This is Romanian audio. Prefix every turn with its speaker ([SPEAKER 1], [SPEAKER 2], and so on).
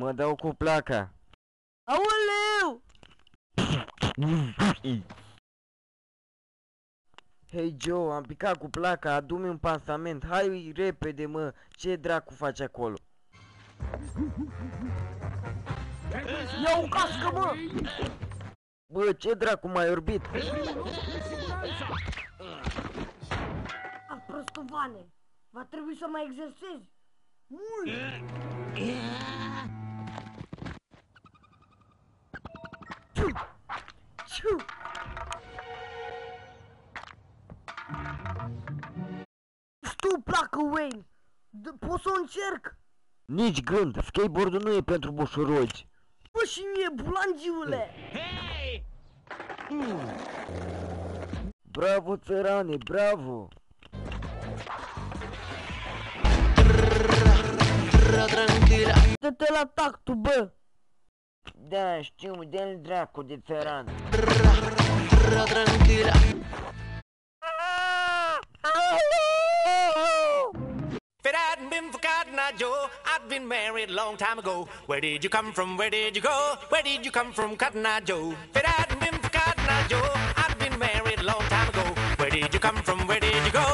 [SPEAKER 1] Mă dau cu placa.
[SPEAKER 2] Aoleu!
[SPEAKER 1] Hei Joe, am picat cu placa, adu-mi un pansament. Hai repede, mă, ce dracu faci acolo?
[SPEAKER 2] Ia o cască, mă!
[SPEAKER 1] Bă, ce dracu m-ai orbit?
[SPEAKER 2] Prostovane, va trebui să mai exersezi mult! Ciu! Știu placă, Wayne! Pot să o încerc?
[SPEAKER 1] Nici gând, skateboardul nu e pentru bușurogi.
[SPEAKER 2] Bă, și mie, bulangiule!
[SPEAKER 1] Bravo, țărane, bravo!
[SPEAKER 2] Dă-te la tactul, bă!
[SPEAKER 1] Da, știu, dă-l dracu de țăran.
[SPEAKER 3] If it hadn't been for Cotton Eye Joe, I'd been married a long time ago. Where did you come from? Where did you go? Where did you come from, Cotton Eye Joe? If it hadn't been for Cotton Eye Joe, I'd been married a long time ago. Where did you come from? Where did you go?